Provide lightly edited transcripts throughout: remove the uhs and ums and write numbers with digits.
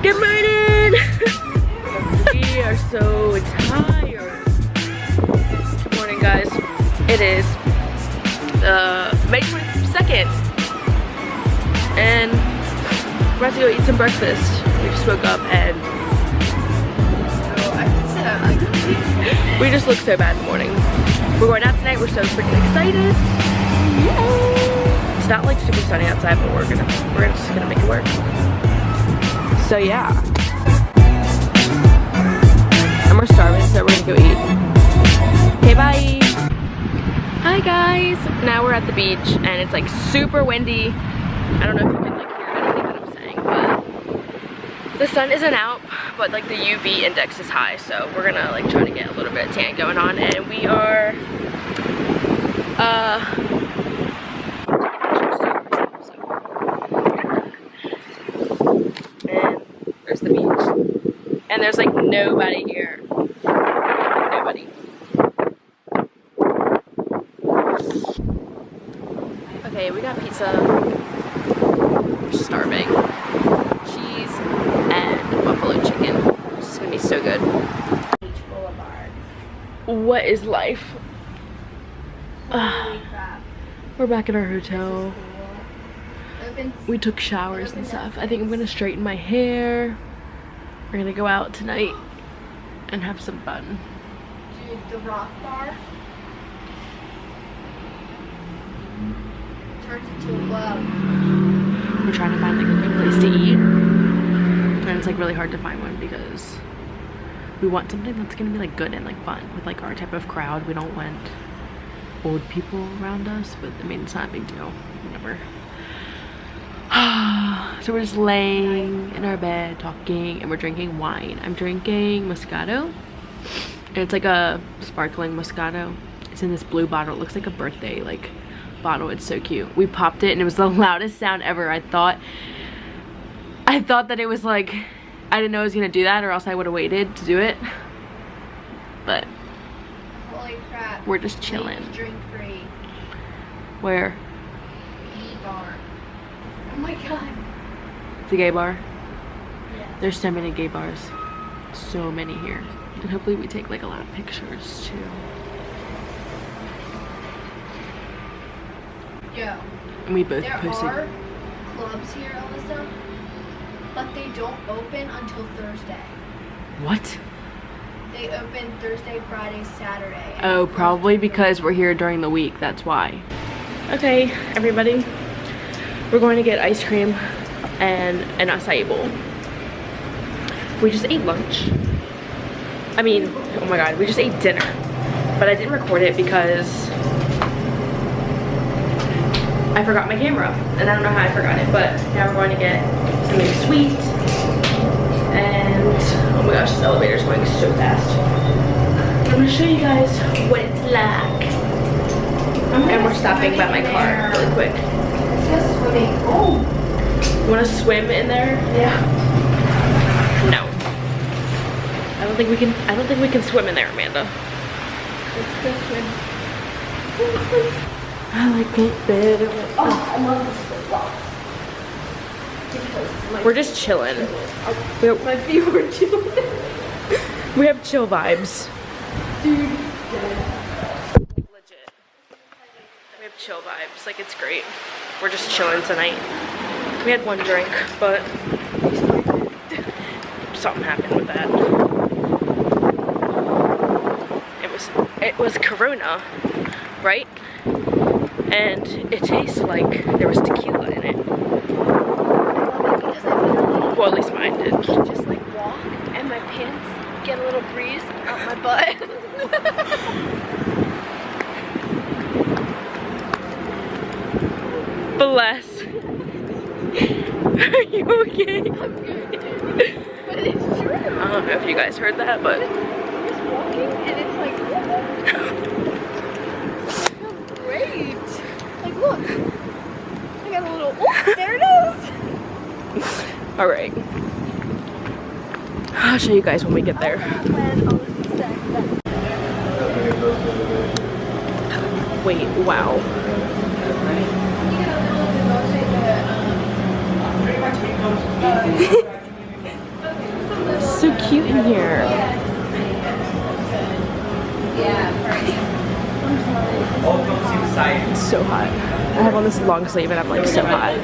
Good morning! We are so tired. Good morning, guys. It is May 22nd. And we're about to go eat some breakfast. We just woke up and we just look so bad in the morning. We're going out tonight. We're so freaking excited. Yay! It's not like super sunny outside, but we're just gonna make it work. So yeah. And we're starving, so we're gonna go eat. Okay, bye. Hi guys. Now we're at the beach and it's like super windy. I don't know if you can like hear anything that I'm saying, but the sun isn't out, but like the UV index is high, so we're gonna like try to get a little bit of tan going on. And we are and there's the beach. And there's like nobody here. Nobody. Okay, we got pizza. We're starving. Cheese and buffalo chicken. It's gonna be so good. Beach Boulevard. What is life? We're back at our hotel. We took showers and stuff. I think I'm gonna straighten my hair. We're gonna go out tonight and have some fun. Dude, the rock bar turns into a club. We're trying to find like a good place to eat. And it's like really hard to find one because we want something that's gonna be like good and like fun with like our type of crowd. We don't want old people around us, but I mean it's not a big deal. Whatever. So we're just laying in our bed talking and we're drinking wine. I'm drinking Moscato and it's like a sparkling Moscato. It's in this blue bottle. It looks like a birthday like bottle. It's so cute. We popped it and it was the loudest sound ever. I thought that it was like, I didn't know I was gonna do that or else I would have waited to do it, but Holy crap. we're just chilling. Drink free. Where? Bar. Oh my god. The gay bar? Yeah. There's so many gay bars. So many here. And hopefully we take like a lot of pictures too. Yo. And we both There posted. are clubs here, Alyssa, but they don't open until Thursday. What? They open Thursday, Friday, Saturday. Oh, probably because we're here during the week. That's why. Okay, everybody. We're going to get ice cream and an acai bowl. We just ate lunch. I mean, oh my god, we just ate dinner. But I didn't record it because I forgot my camera. And I don't know how I forgot it, but now we're going to get something sweet. And oh my gosh, this elevator is going so fast. I'm gonna show you guys what it's like. And we're stopping by my car really quick. It's just swimming. Oh. You wanna swim in there? Yeah. No. I don't think we can swim in there, Amanda. Let's go swim. I like it better. Oh, I love this flip-flop. We're just chilling. My feet were chilling. We have chill vibes. Dude. Legit. We have chill vibes. Like, it's great. We're just chilling tonight. We had one drink, but something happened with that. It was Corona, right? And it tastes like there was tequila in it. Well, at least mine did. Just like walk and my pants get a little breeze out my butt. Bless. Are you okay? I'm good. But it's true. I don't know if you guys heard that, but Just walking and it's like, feels great. Like, look. I got a little, oh, there it is. all right. I'll show you guys when we get there. Wait, wow. I have on this long sleeve and I'm like so hot.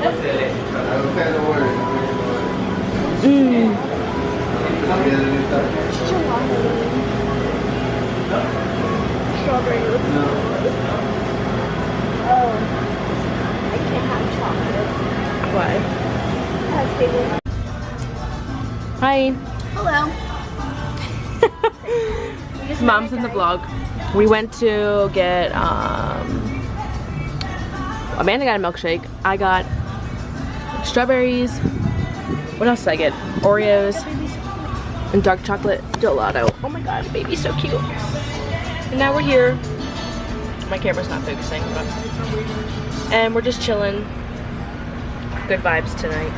Strawberry. Oh, I can't have chocolate. Why? Hi. Hello. Mom's in the vlog. We went to get Amanda got a milkshake. I got strawberries. What else did I get? Oreos and dark chocolate gelato. Oh my god, the baby's so cute. And now we're here. My camera's not focusing, but and we're just chilling. Good vibes tonight.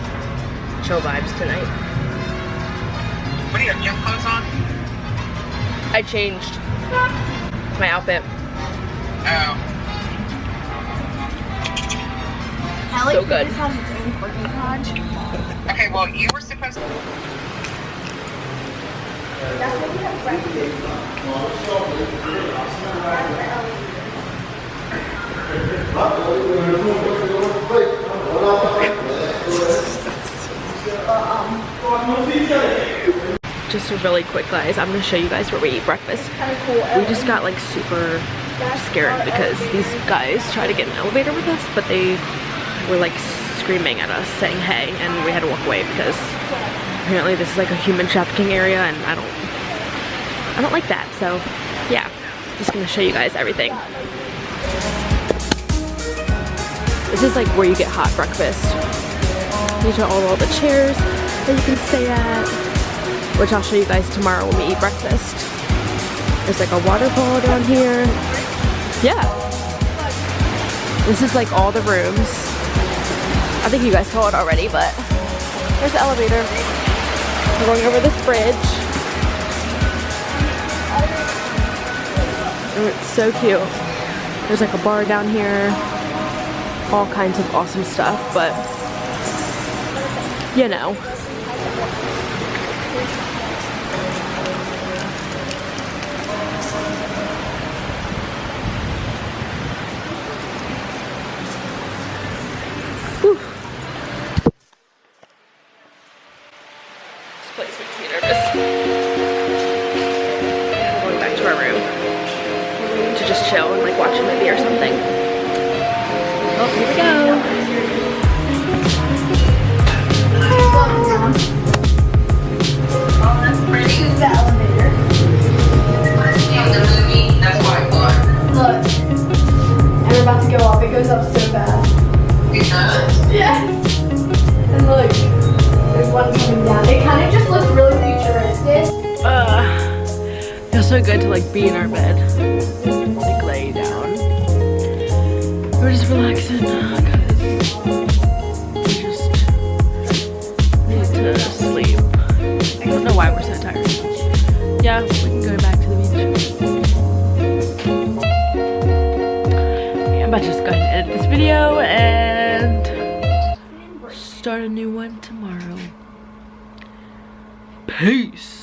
Chill vibes tonight. What do you have, gym clothes on? I changed my outfit. Oh. I like So good. This has its own parking garage. Okay, well, you were supposed to... That's what we have breakfast. Just really quick, guys. I'm gonna show you guys where we eat breakfast. Kind of cool. We just got like super scared because these guys tried to get an elevator with us, but they were like screaming at us saying hey, and we had to walk away because apparently this is like a human trafficking area and I don't like that. So yeah, just gonna show you guys everything. This is like where you get hot breakfast. These are all the chairs that you can stay at, which I'll show you guys tomorrow when we eat breakfast. There's like a waterfall down here. Yeah. This is like all the rooms. I think you guys saw it already, but there's the elevator. We're going over this bridge. And it's so cute. There's like a bar down here. All kinds of awesome stuff, but you know. Whew. This place makes me nervous. We're going back to our room to just chill and like watch a movie or something. Oh, here we go. Oh, that's pretty. This is the elevator. In the movie, that's what I thought. Look. And we're about to go up. It goes up so fast. It does? Yes. And look. There's one coming down. It kind of just looks really futuristic. Feels so good to like be in our bed. Like lay down. We're just relaxing because we just need to sleep. I don't know why we're so tired. Yeah, we can go back to the beach. Yeah, I'm about to just go ahead and edit this video and start a new one tomorrow. Peace.